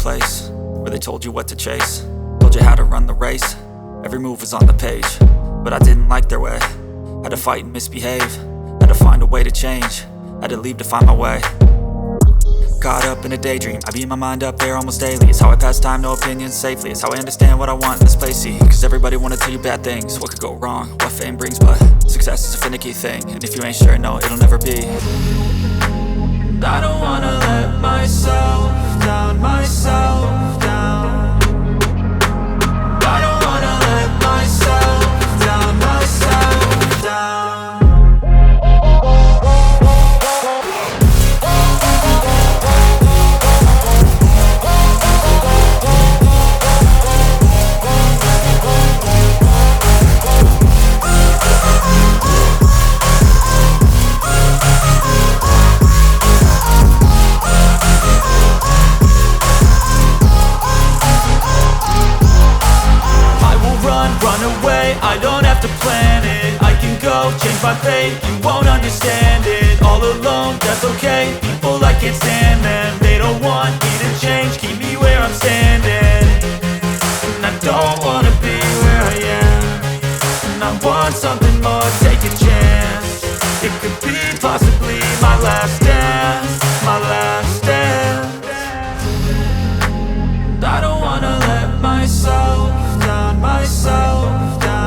place where they told you what to chase, told you how to run the race. Every move was on the page, but I didn't like their way. Had to fight and misbehave, had to find a way to change, had to leave to find my way. Caught up in a daydream, I beat my mind up there almost daily. It's how I pass time, no opinions safely. It's how I understand what I want in this place, see. Cause everybody wanna tell you bad things, what could go wrong, what fame brings. But success is a finicky thing, and if you ain't sure, no, it'll never be. I don't wanna let myself down, myself down. I don't wanna let myself down, myself down. I don't have to plan it, I can go change my fate. You won't understand it, all alone, that's okay. People I can't stand them, they don't want me to change. Keep me where I'm standing, and I don't wanna be where I am. And I want something more, take a chance. It could be possibly my last dance, my last dance. I don't wanna let myself down, myself down.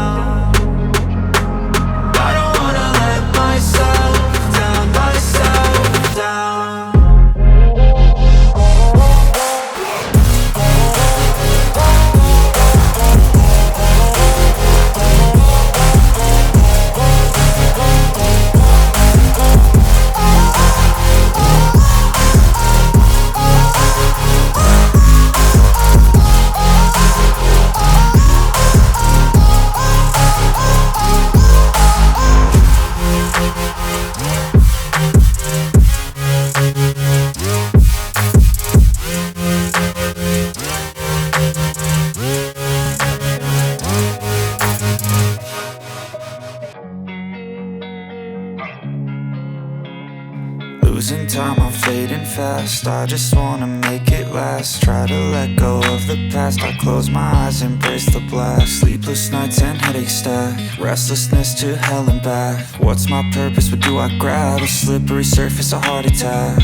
Losing time, I'm fading fast. I just wanna make it last. Try to let go of the past. I close my eyes, embrace the blast. Sleepless nights and headaches stack. Restlessness to hell and back. What's my purpose? What do I grab? A slippery surface, a heart attack.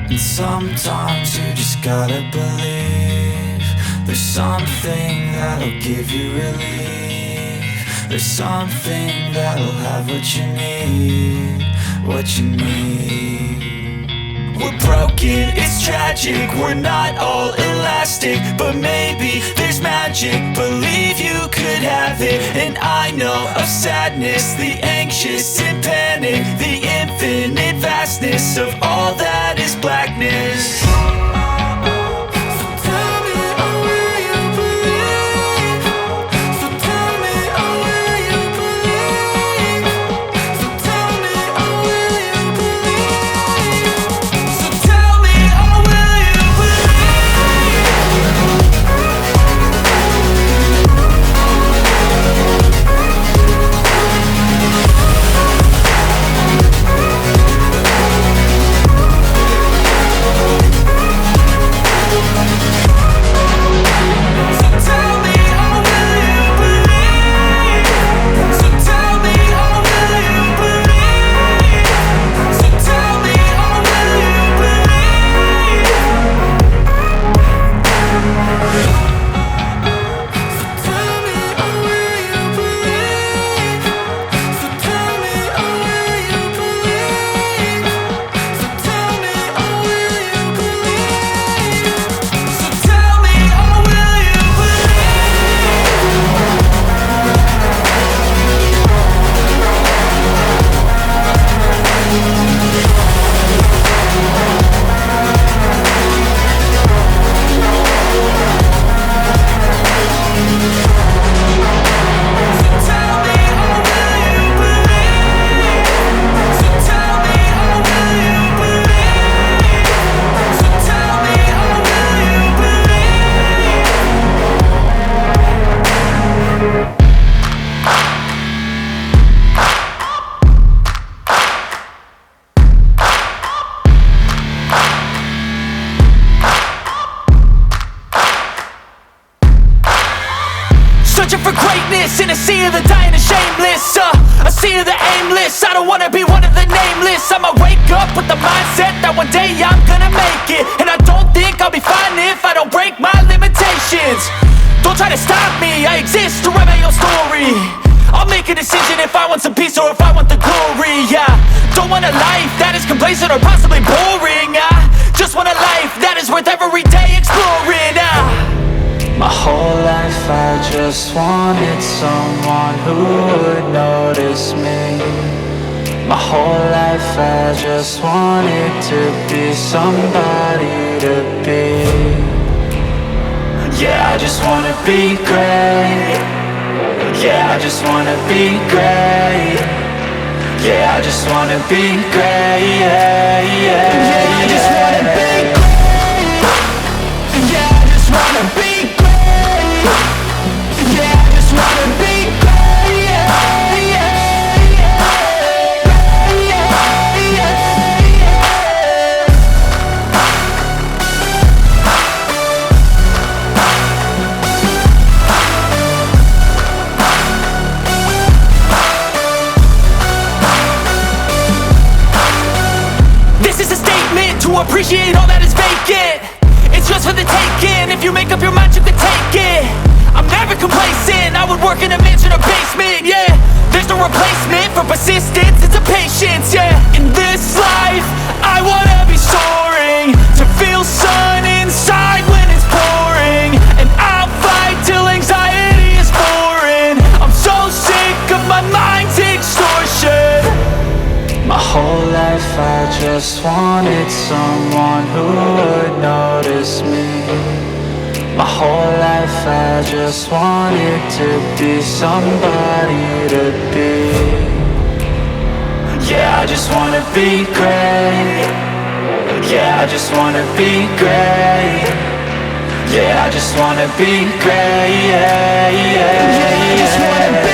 And sometimes you just gotta believe there's something that'll give you relief. There's something that'll have what you need, what you need. We're broken, it's tragic, we're not all elastic, but maybe there's magic. Believe you could have it, and I know of sadness, the anxious and panic, the infinite vastness of all that is blackness. searching for greatness in a sea of the dying and shameless, a sea of the aimless. I don't wanna be one of the nameless. I'ma wake up with the mindset that one day I'm gonna make it. And I don't think I'll be fine if I don't break my limitations. Don't try to stop me, I exist to write my own story. I'll make a decision if I want some peace or if I want the glory, yeah. Don't want a life that is complacent or possibly boring, just want a life that is worth every day exploring, My whole life I just wanted someone who would notice me. My whole life I just wanted to be somebody to be. Yeah, I just wanna be great. Yeah, I just wanna be great. Yeah, I just wanna be great. Yeah, yeah, yeah, I just wanna be great. Yeah, I just wanna be great. Yeah, I just wanna be great. Yeah, yeah, yeah, yeah, yeah. This is a statement to appreciate all that is vacant. It's just for the taking. If you make up your mind, you can take it. I'm never complacent. I would work in a mansion or basement, yeah. There's no replacement for persistence, it's a patience, yeah. In this life, I wanna be soaring, to feel sun inside when it's pouring. And I'll fight till anxiety is foreign. I'm so sick of my mind's extortion. My whole life I just wanted someone who would notice me. My whole life I just wanted to be somebody to be. Yeah, I just wanna be great. Yeah, I just wanna be great. Yeah, I just wanna be great. Yeah, yeah, yeah, I just wanna be